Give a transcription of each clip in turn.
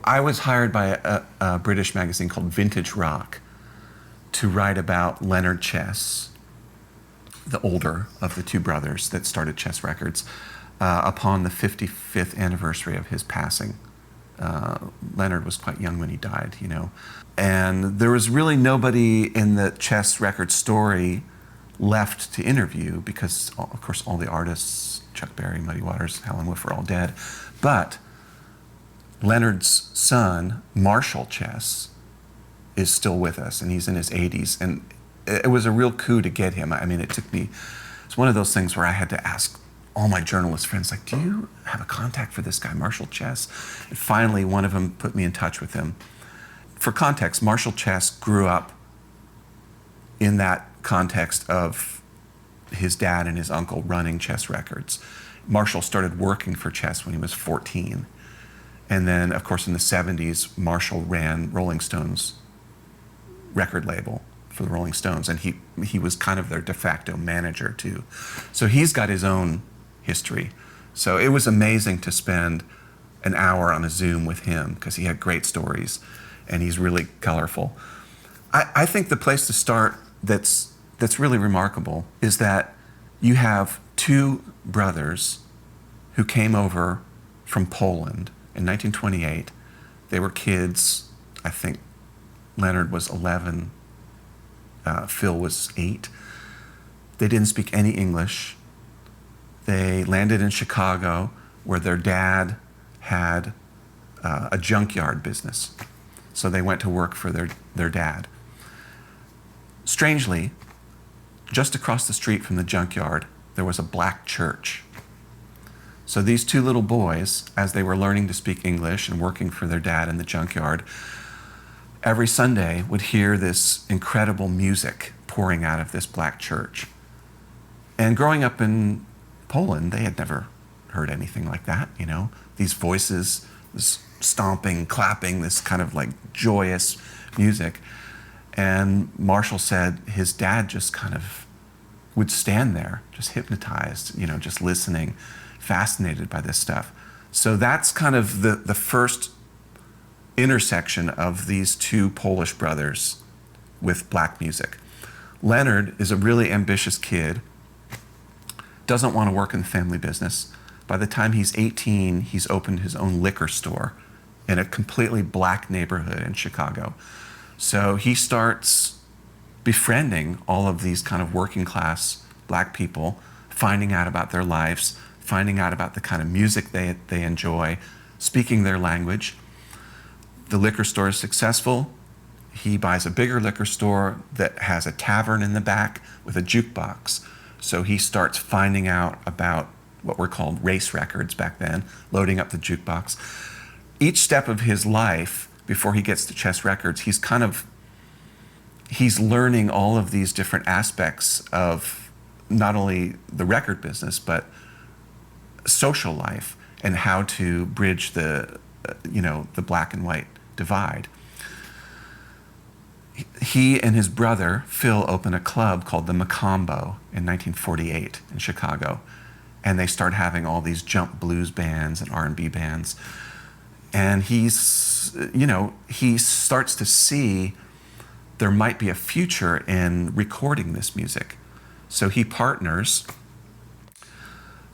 I was hired by a British magazine called Vintage Rock to write about Leonard Chess, the older of the two brothers that started Chess Records, upon the 55th anniversary of his passing. Leonard was quite young when he died, you know. And there was really nobody in the Chess Records story left to interview because, of course, all the artists, Chuck Berry, Muddy Waters, Howlin' Wolf, are all dead. But Leonard's son, Marshall Chess, is still with us, and he's in his 80s. And it was a real coup to get him. I mean, it's one of those things where I had to ask all my journalist friends, like, do you have a contact for this guy, Marshall Chess? And finally, one of them put me in touch with him. For context, Marshall Chess grew up in that context of his dad and his uncle running Chess Records. Marshall started working for Chess when he was 14. And then, of course, in the 70s, Marshall ran Rolling Stone's record label for the Rolling Stones, and he was kind of their de facto manager too. So he's got his own history. So it was amazing to spend an hour on a Zoom with him because he had great stories and he's really colorful. I think the place to start that's really remarkable is that you have two brothers who came over from Poland in 1928. They were kids. I think Leonard was 11, Phil was 8. They didn't speak any English. They landed in Chicago, where their dad had a junkyard business. So they went to work for their dad. Strangely, just across the street from the junkyard, there was a black church. So these two little boys, as they were learning to speak English and working for their dad in the junkyard, every Sunday would hear this incredible music pouring out of this black church. And growing up in Poland, they had never heard anything like that, you know? These voices, this stomping, clapping, this kind of like joyous music. And Marshall said his dad just kind of would stand there, just hypnotized, you know, just listening, fascinated by this stuff. So that's kind of the first intersection of these two Polish brothers with black music. Leonard is a really ambitious kid, doesn't want to work in the family business. By the time he's 18, he's opened his own liquor store in a completely black neighborhood in Chicago. So he starts befriending all of these kind of working class black people, finding out about their lives, finding out about the kind of music they enjoy, speaking their language. The liquor store is successful. He buys a bigger liquor store that has a tavern in the back with a jukebox. So he starts finding out about what were called race records back then, loading up the jukebox. Each step of his life, before he gets to Chess Records, he's learning all of these different aspects of not only the record business, but social life and how to bridge the black and white divide. He and his brother, Phil, open a club called the Macombo in 1948 in Chicago. And they start having all these jump blues bands and R&B bands. And he starts to see there might be a future in recording this music. So he partners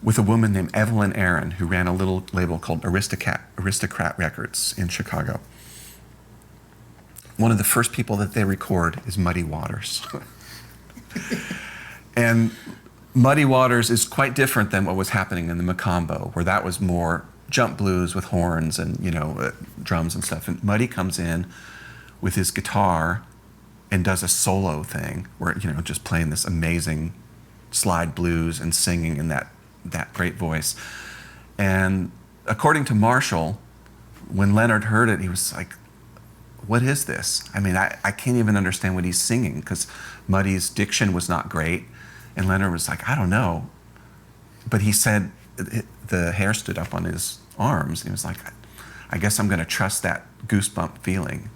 with a woman named Evelyn Aaron, who ran a little label called Aristocrat Records in Chicago. One of the first people that they record is Muddy Waters. And Muddy Waters is quite different than what was happening in the Macombo, where that was more jump blues with horns and drums and stuff. And Muddy comes in with his guitar and does a solo thing where just playing this amazing slide blues and singing in that great voice. And according to Marshall, when Leonard heard it, he was like, what is this? I mean, I can't even understand what he's singing, because Muddy's diction was not great. And Leonard was like, I don't know. But he said the hair stood up on his arms. He was like, I guess I'm going to trust that goosebump feeling,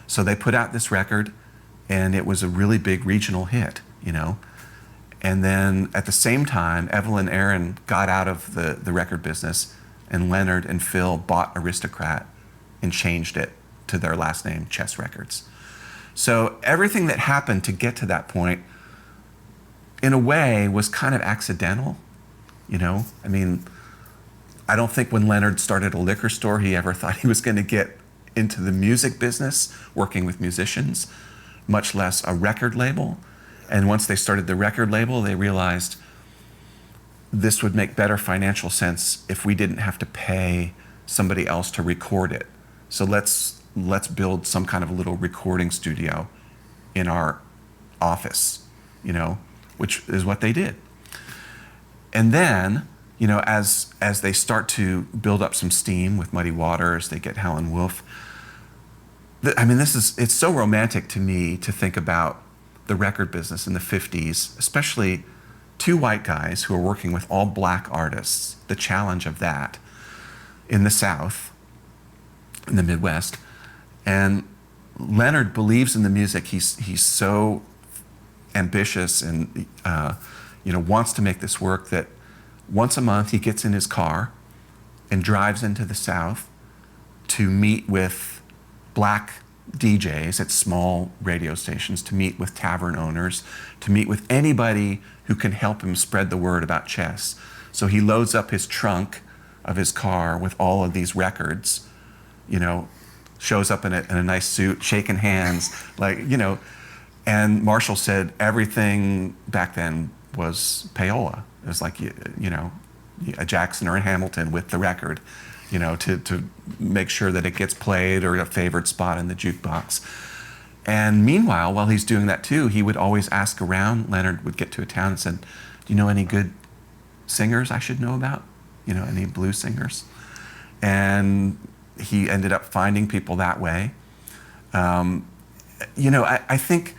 So they put out this record, and it was a really big regional hit, And then at the same time, Evelyn Aaron got out of the record business, and Leonard and Phil bought Aristocrat and changed it to their last name, Chess Records. So everything that happened to get to that point, in a way, was kind of accidental. I mean, I don't think when Leonard started a liquor store, he ever thought he was going to get into the music business, working with musicians, much less a record label. And once they started the record label, they realized this would make better financial sense if we didn't have to pay somebody else to record it. So let's build some kind of a little recording studio in our office, which is what they did. And then, as they start to build up some steam with Muddy Waters, they get Howlin' Wolf. It's so romantic to me to think about the record business in the 50s, especially two white guys who are working with all black artists, the challenge of that in the South, in the Midwest. And Leonard believes in the music. He's so ambitious and wants to make this work that once a month he gets in his car and drives into the South to meet with black DJs at small radio stations, to meet with tavern owners, to meet with anybody who can help him spread the word about chess. So he loads up his trunk of his car with all of these records, shows up in a nice suit, shaking hands, and Marshall said everything back then was payola. It was like, a Jackson or a Hamilton with the record, to make sure that it gets played or a favorite spot in the jukebox. And meanwhile, while he's doing that too, he would always ask around. Leonard would get to a town and said, "Do you know any good singers I should know about? Any blues singers?" And he ended up finding people that way. I think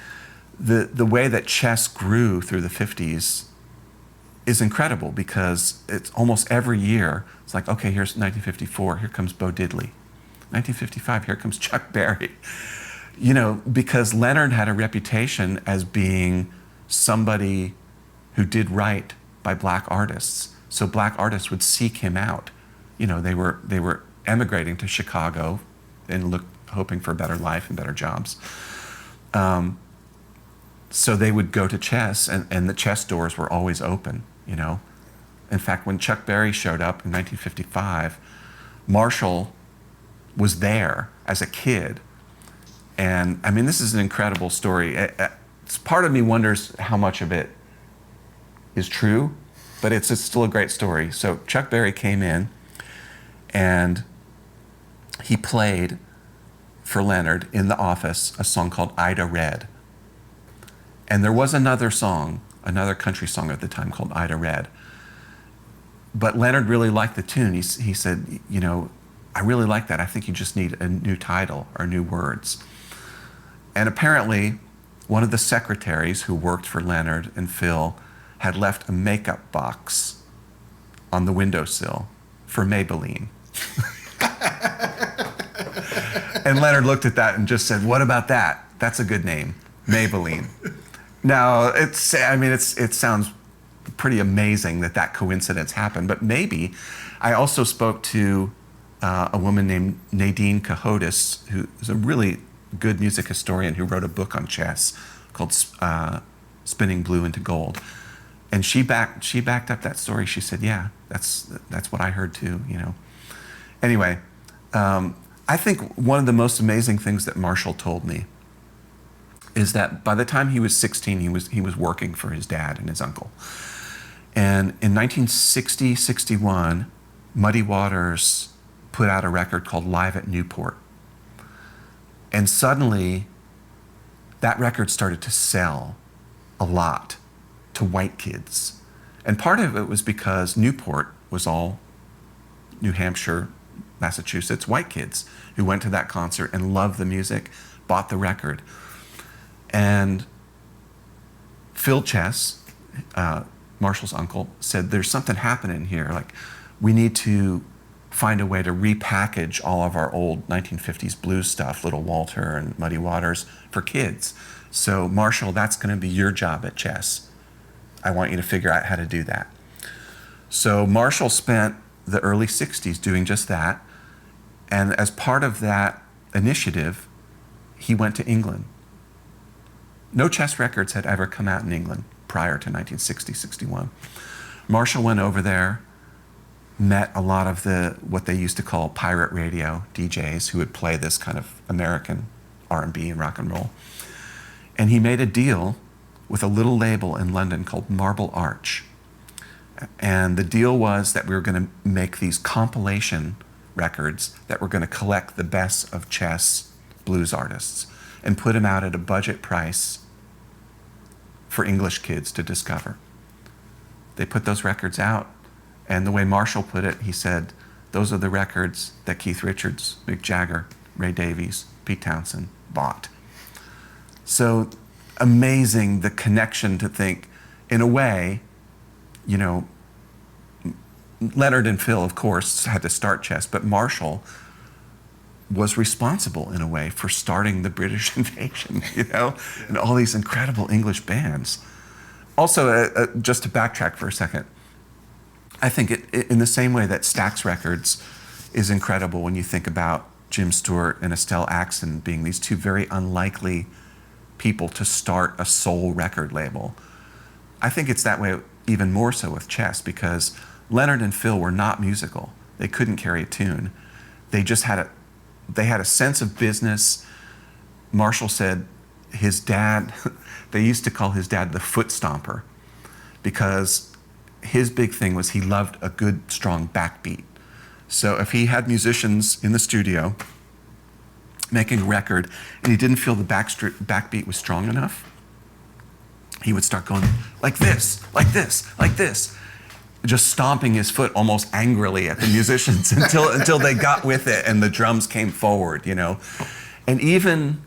the way that chess grew through the 50s is incredible, because it's almost every year, it's like, okay, here's 1954, here comes Bo Diddley. 1955, here comes Chuck Berry. Because Leonard had a reputation as being somebody who did right by black artists. So black artists would seek him out. They were emigrating to Chicago and hoping for a better life and better jobs. So they would go to chess, and the chess doors were always open, In fact, when Chuck Berry showed up in 1955, Marshall was there as a kid. And this is an incredible story. Part of me wonders how much of it is true, but it's still a great story. So Chuck Berry came in and he played for Leonard in the office a song called Ida Red. And there was another song, another country song at the time called Ida Red. But Leonard really liked the tune. He said, I really like that. I think you just need a new title or new words. And apparently, one of the secretaries who worked for Leonard and Phil had left a makeup box on the windowsill for Maybelline. And Leonard looked at that and just said, "What about that? That's a good name, Maybelline." Now, it sounds pretty amazing that coincidence happened, but maybe. I also spoke to a woman named Nadine Cahotis, who is a really good music historian who wrote a book on chess called Spinning Blue into Gold. And she backed up that story. She said, "Yeah, that's what I heard too." Anyway, I think one of the most amazing things that Marshall told me is that by the time he was 16, he was working for his dad and his uncle. And in 1960-61, Muddy Waters put out a record called Live at Newport. And suddenly, that record started to sell a lot to white kids. And part of it was because Newport was all New Hampshire, Massachusetts white kids who went to that concert and loved the music, bought the record. And Phil Chess, Marshall's uncle, said, "There's something happening here. Like, we need to find a way to repackage all of our old 1950s blues stuff, Little Walter and Muddy Waters, for kids. So Marshall, that's going to be your job at chess. I want you to figure out how to do that." So Marshall spent the early 60s doing just that. And as part of that initiative, he went to England. No chess records had ever come out in England prior to 1960-61. Marshall went over there, met a lot of what they used to call pirate radio DJs who would play this kind of American R&B and rock and roll. And he made a deal with a little label in London called Marble Arch. And the deal was that we were going to make these compilation records that were going to collect the best of chess blues artists and put them out at a budget price for English kids to discover. They put those records out, and the way Marshall put it, he said, those are the records that Keith Richards, Mick Jagger, Ray Davies, Pete Townsend bought. So amazing, the connection to think, in a way, you know, Leonard and Phil, of course, had to start chess, but Marshall was responsible, in a way, for starting the British invasion, you know, and all these incredible English bands. Also, just to backtrack for a second, I think in the same way that Stax Records is incredible when you think about Jim Stewart and Estelle Axon being these two very unlikely people to start a soul record label. I think it's that way even more so with chess, because Leonard and Phil were not musical. They couldn't carry a tune. They just had a sense of business. Marshall said his dad, they used to call his dad the foot stomper, because his big thing was he loved a good, strong backbeat. So if he had musicians in the studio making a record and he didn't feel the backbeat was strong enough, he would start going like this, like this, like this, just stomping his foot almost angrily at the musicians until they got with it and the drums came forward, you know. And even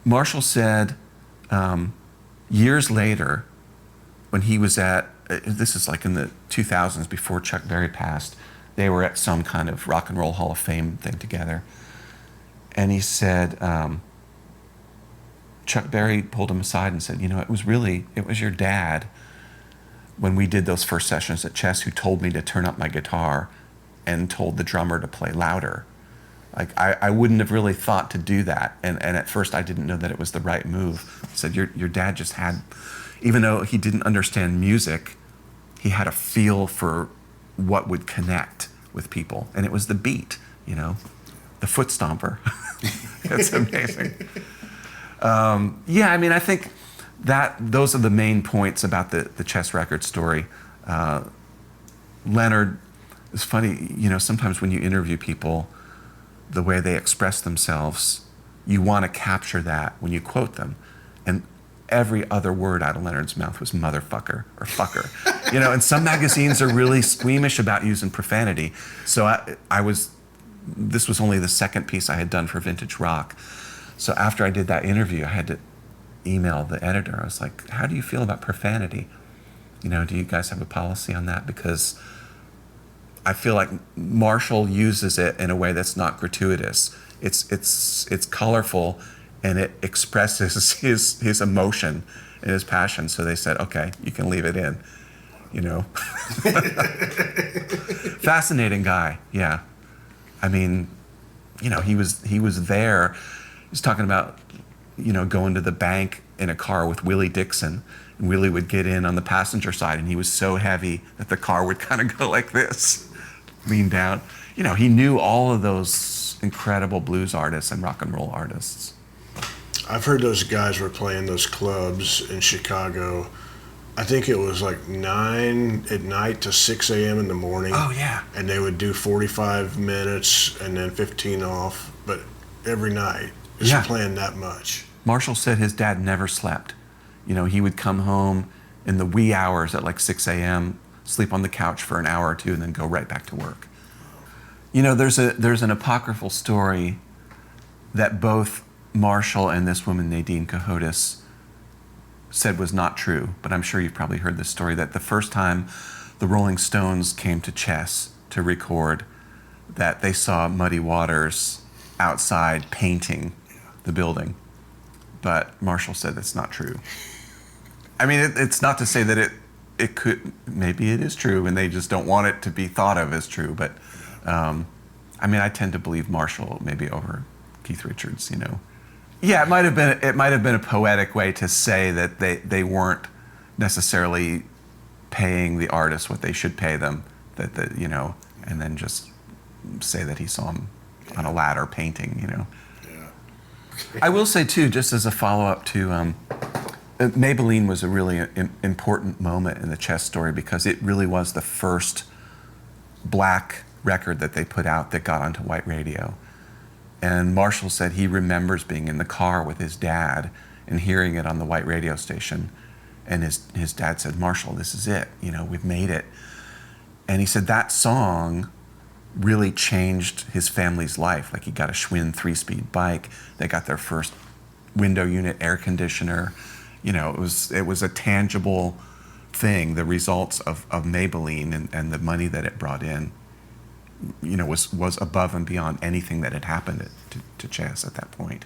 Marshall said years later, when he was at, this is like in the 2000s before Chuck Berry passed, they were at some kind of Rock and Roll Hall of Fame thing together. And he said, Chuck Berry pulled him aside and said, you know, it was your dad when we did those first sessions at chess who told me to turn up my guitar and told the drummer to play louder. Like, I wouldn't have really thought to do that. And at first I didn't know that it was the right move. He said, your dad just had, even though he didn't understand music, he had a feel for what would connect with people. And it was the beat, you know, the foot stomper. It's amazing. Yeah, I mean, I think that those are the main points about the chess record story. Leonard, it's funny, you know, sometimes when you interview people, the way they express themselves, you want to capture that when you quote them. And every other word out of Leonard's mouth was motherfucker or fucker. You know, and some magazines are really squeamish about using profanity. So this was only the second piece I had done for Vintage Rock. So after I did that interview, I had to email the editor. I was like, how do you feel about profanity? You know, do you guys have a policy on that? Because I feel like Marshall uses it in a way that's not gratuitous. It's colorful, and it expresses his emotion and his passion. So they said, okay, you can leave it in, you know. Fascinating guy, yeah. I mean, you know, he was there. He was talking about, you know, going to the bank in a car with Willie Dixon, and Willie would get in on the passenger side, and he was so heavy that the car would kind of go like this, lean down. You know, he knew all of those incredible blues artists and rock and roll artists. I've heard those guys were playing those clubs in Chicago. I think it was like 9 at night to 6 a.m. in the morning. Oh, yeah. And they would do 45 minutes and then 15 off, but every night, just playing that much. Marshall said his dad never slept. You know, he would come home in the wee hours at like 6 a.m., sleep on the couch for an hour or two, and then go right back to work. You know, there's an apocryphal story that both Marshall and this woman, Nadine Cohodes, said was not true, but I'm sure you've probably heard this story, that the first time the Rolling Stones came to Chess to record, that they saw Muddy Waters outside painting the building. But Marshall said that's not true. I mean, it's not to say that it could, maybe it is true and they just don't want it to be thought of as true, but I mean, I tend to believe Marshall maybe over Keith Richards, you know. Yeah, it might have been a poetic way to say that they weren't necessarily paying the artist what they should pay them, that you know, and then just say that he saw him on a ladder painting, you know. Yeah. I will say too, just as a follow-up to Maybelline was a really important moment in the Chess story because it really was the first black record that they put out that got onto white radio. And Marshall said he remembers being in the car with his dad and hearing it on the white radio station. And his dad said, Marshall, this is it. You know, we've made it. And he said that song really changed his family's life. Like he got a Schwinn 3-speed bike. They got their first window unit air conditioner. You know, it was a tangible thing. The results of Maybelline and the money that it brought in, you know, was above and beyond anything that had happened to Chess at that point.